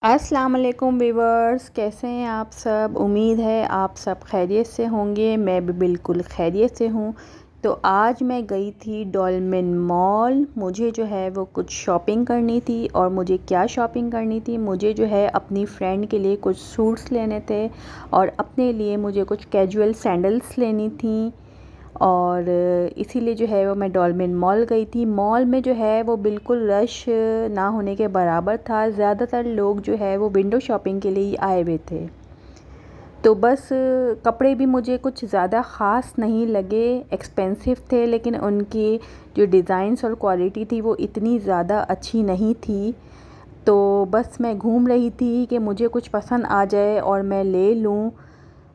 अस्सलाम वालेकुम वीवर्स, कैसे हैं आप सब। उम्मीद है आप सब खैरियत से होंगे। मैं भी बिल्कुल खैरियत से हूँ। तो आज मैं गई थी डॉल्मेन मॉल। मुझे जो है वो कुछ शॉपिंग करनी थी। और मुझे क्या शॉपिंग करनी थी, मुझे जो है अपनी फ्रेंड के लिए कुछ सूट्स लेने थे और अपने लिए मुझे कुछ कैजुअल सैंडल्स लेनी थी। और इसीलिए जो है वो मैं डॉल्मेन मॉल गई थी। मॉल में जो है वो बिल्कुल रश ना होने के बराबर था। ज़्यादातर लोग जो है वो विंडो शॉपिंग के लिए आए हुए थे। तो बस कपड़े भी मुझे कुछ ज़्यादा ख़ास नहीं लगे, एक्सपेंसिव थे, लेकिन उनकी जो डिज़ाइंस और क्वालिटी थी वो इतनी ज़्यादा अच्छी नहीं थी। तो बस मैं घूम रही थी कि मुझे कुछ पसंद आ जाए और मैं ले लूँ।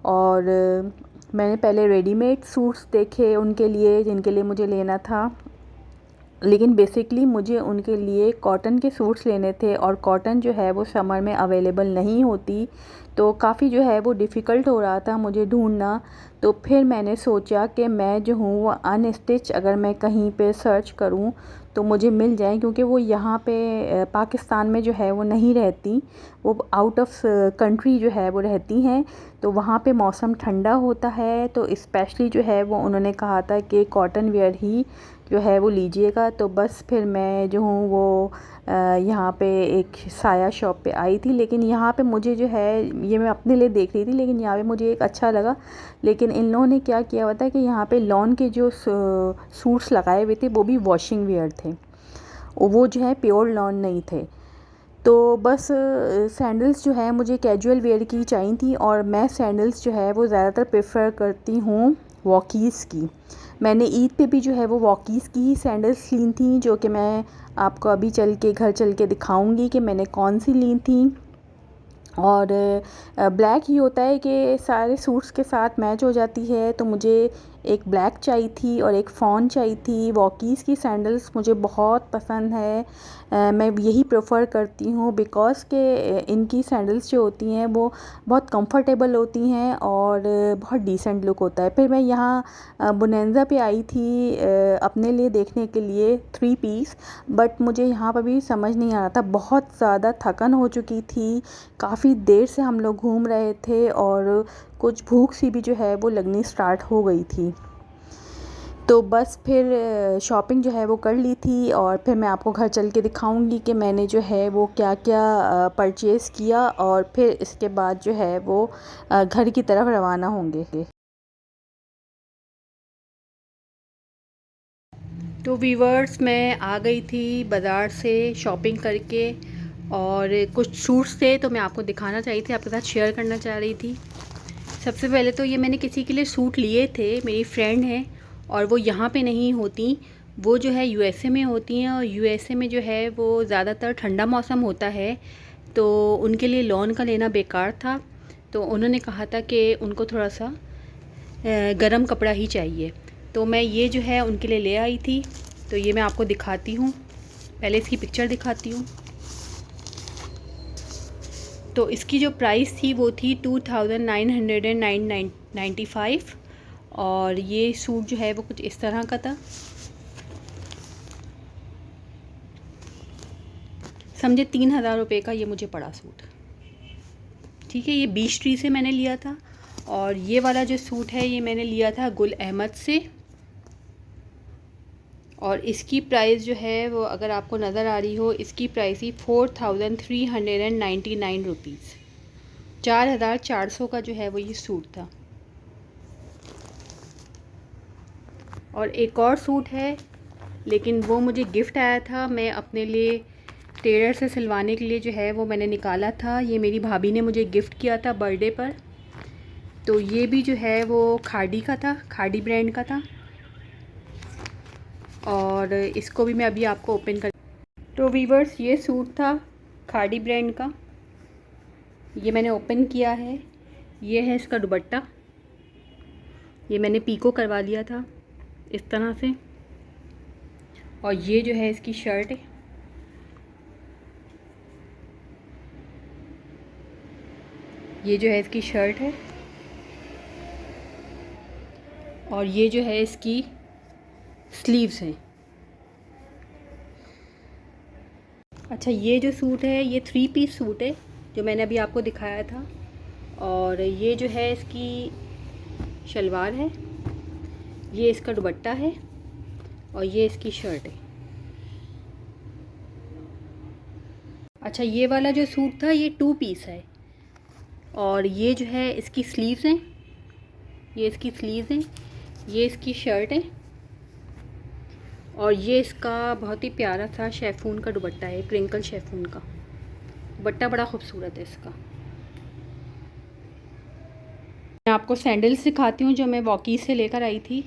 और मैंने पहले रेडीमेड सूट्स देखे उनके लिए, जिनके लिए मुझे लेना था, लेकिन बेसिकली मुझे उनके लिए कॉटन के सूट्स लेने थे और कॉटन जो है वो समर में अवेलेबल नहीं होती। तो काफ़ी जो है वो डिफ़िकल्ट हो रहा था मुझे ढूंढना। तो फिर मैंने सोचा कि मैं जो हूँ वो अनस्टिच अगर मैं कहीं पे सर्च करूँ तो मुझे मिल जाए, क्योंकि वो यहाँ पे पाकिस्तान में जो है वो नहीं रहती, वो आउट ऑफ कंट्री जो है वो रहती हैं। तो वहाँ पे मौसम ठंडा होता है, तो स्पेशली जो है वो उन्होंने कहा था कि कॉटन वेयर ही जो है वो लीजिएगा। तो बस फिर मैं जो हूँ वो यहाँ पे एक साया शॉप पे आई थी। लेकिन यहाँ पे मुझे जो है, ये मैं अपने लिए देख रही थी, लेकिन यहाँ पे मुझे एक अच्छा लगा। लेकिन इन लोगों ने क्या किया हुआ था कि यहाँ पे लॉन के जो सूट्स लगाए हुए थे वो भी वॉशिंग वेयर थे, वो जो है प्योर लॉन नहीं थे। तो बस सैंडल्स जो है मुझे कैजुअल वेयर की चाहिए थी, और मैं सैंडल्स जो है वो ज़्यादातर प्रेफर करती हूँ वॉकीज़ की। मैंने ईद पे भी जो है वो वॉकीज़ की ही सैंडल्स ली थी, जो कि मैं आपको अभी घर चल के दिखाऊंगी कि मैंने कौन सी ली थी। और ब्लैक ही होता है कि सारे सूट्स के साथ मैच हो जाती है। तो मुझे एक ब्लैक चाहिए थी और एक फ़ॉन चाहिए थी। वॉकीज़ की सैंडल्स मुझे बहुत पसंद है। मैं यही प्रेफर करती हूँ बिकॉज़ के इनकी सैंडल्स जो होती हैं वो बहुत कंफर्टेबल होती हैं और बहुत डिसेंट लुक होता है। फिर मैं यहाँ बोनेंजा पे आई थी अपने लिए देखने के लिए 3 पीस। बट मुझे यहाँ पर भी समझ नहीं आ रहा था, बहुत ज़्यादा थकन हो चुकी थी, काफ़ी देर से हम लोग घूम रहे थे और कुछ भूख सी भी जो है वो लगनी स्टार्ट हो गई थी। तो बस फिर शॉपिंग जो है वो कर ली थी, और फिर मैं आपको घर चल के दिखाऊंगी कि मैंने जो है वो क्या क्या परचेज़ किया, और फिर इसके बाद जो है वो घर की तरफ रवाना होंगे। तो वीवर्स, मैं आ गई थी बाज़ार से शॉपिंग करके, और कुछ सूट्स थे तो मैं आपको दिखाना चाहिए थे, आपके साथ शेयर करना चाह रही थी। सबसे पहले तो ये मैंने किसी के लिए सूट लिए थे, मेरी फ्रेंड है और वो यहाँ पे नहीं होती, वो जो है यूएसए में होती हैं। और यूएसए में जो है वो ज़्यादातर ठंडा मौसम होता है, तो उनके लिए लॉन का लेना बेकार था। तो उन्होंने कहा था कि उनको थोड़ा सा गरम कपड़ा ही चाहिए। तो मैं ये जो है उनके लिए ले आई थी। तो ये मैं आपको दिखाती हूँ, पहले इसकी पिक्चर दिखाती हूँ। तो इसकी जो प्राइस थी वो थी 2995। और ये सूट जो है वो कुछ इस तरह का था, समझे 3000 रुपये का ये मुझे पड़ा सूट। ठीक है, ये बीच ट्री से मैंने लिया था। और ये वाला जो सूट है ये मैंने लिया था गुल अहमद से, और इसकी प्राइस जो है वो अगर आपको नज़र आ रही हो, इसकी प्राइस ही 4399 रुपीज़। 4400 का जो है वो ये सूट था। और एक और सूट है, लेकिन वो मुझे गिफ्ट आया था, मैं अपने लिए टेलर से सिलवाने के लिए जो है वो मैंने निकाला था। ये मेरी भाभी ने मुझे गिफ्ट किया था बर्थडे पर। तो ये भी जो है वो खाड़ी का था, खाड़ी ब्रांड का था। और इसको भी मैं अभी आपको ओपन कर। तो वीवर्स, ये सूट था खाड़ी ब्रांड का, ये मैंने ओपन किया है। ये है इसका दुपट्टा, ये मैंने पीको करवा लिया था इस तरह से। और ये जो है इसकी शर्ट है, ये जो है इसकी शर्ट है। और ये जो है इसकी स्लीव्स हैं। अच्छा, ये जो सूट है ये 3 पीस सूट है, जो मैंने अभी आपको दिखाया था। और ये जो है इसकी शलवार है, ये इसका दुपट्टा है और ये इसकी शर्ट है। अच्छा, ये वाला जो सूट था ये 2 पीस है और ये जो है इसकी स्लीव्स हैं, ये इसकी स्लीव्स हैं, ये इसकी शर्ट है और ये इसका बहुत ही प्यारा सा शेफून का दुपट्टा है, क्रिंकल शेफून का दुपट्टा, बड़ा खूबसूरत है इसका। मैं आपको सैंडल्स दिखाती हूँ जो मैं वॉकी से लेकर आई थी।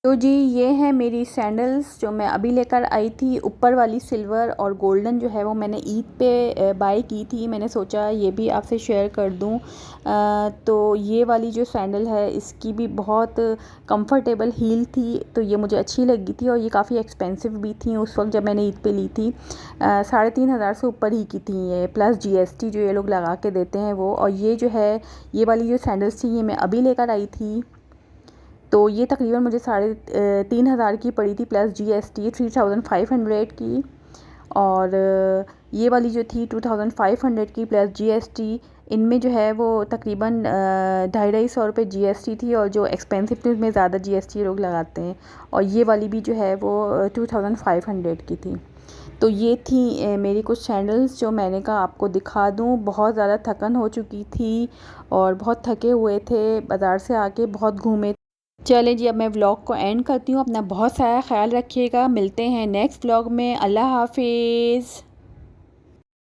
तो जी ये है मेरी सैंडल्स जो मैं अभी लेकर आई थी। ऊपर वाली सिल्वर और गोल्डन जो है वो मैंने ईद पे बाय की थी। मैंने सोचा ये भी आपसे शेयर कर दूं। तो ये वाली जो सैंडल है इसकी भी बहुत कंफर्टेबल हील थी, तो ये मुझे अच्छी लगी थी और ये काफ़ी एक्सपेंसिव भी थी उस वक्त जब मैंने ईद पे ली थी। 3,500 से ऊपर ही की थी ये, प्लस GST जो ये लोग लगा के देते हैं वो। और ये जो है ये वाली जो सैंडल्स थी ये मैं अभी लेकर आई थी, तो ये तकरीबन मुझे 3,500 की पड़ी थी, प्लस GST 3,500 की। और ये वाली जो थी 2,500 की प्लस GST। इनमें जो है वो तकरीबन 250-250 GST थी और जो एक्सपेंसिव थी उसमें ज़्यादा GST लोग लगाते हैं। और ये वाली भी जो है वो 2,500 की थी। तो ये थी मेरी कुछ सैंडल्स जो मैंने कहा आपको दिखा दूँ। बहुत ज़्यादा थकन हो चुकी थी और बहुत थके हुए थे, बाज़ार से आके बहुत घूमे। चलें जी, अब मैं व्लॉग को एंड करती हूँ। अपना बहुत सारा ख्याल रखिएगा, मिलते हैं नेक्स्ट व्लॉग में। अल्लाह हाफिज़।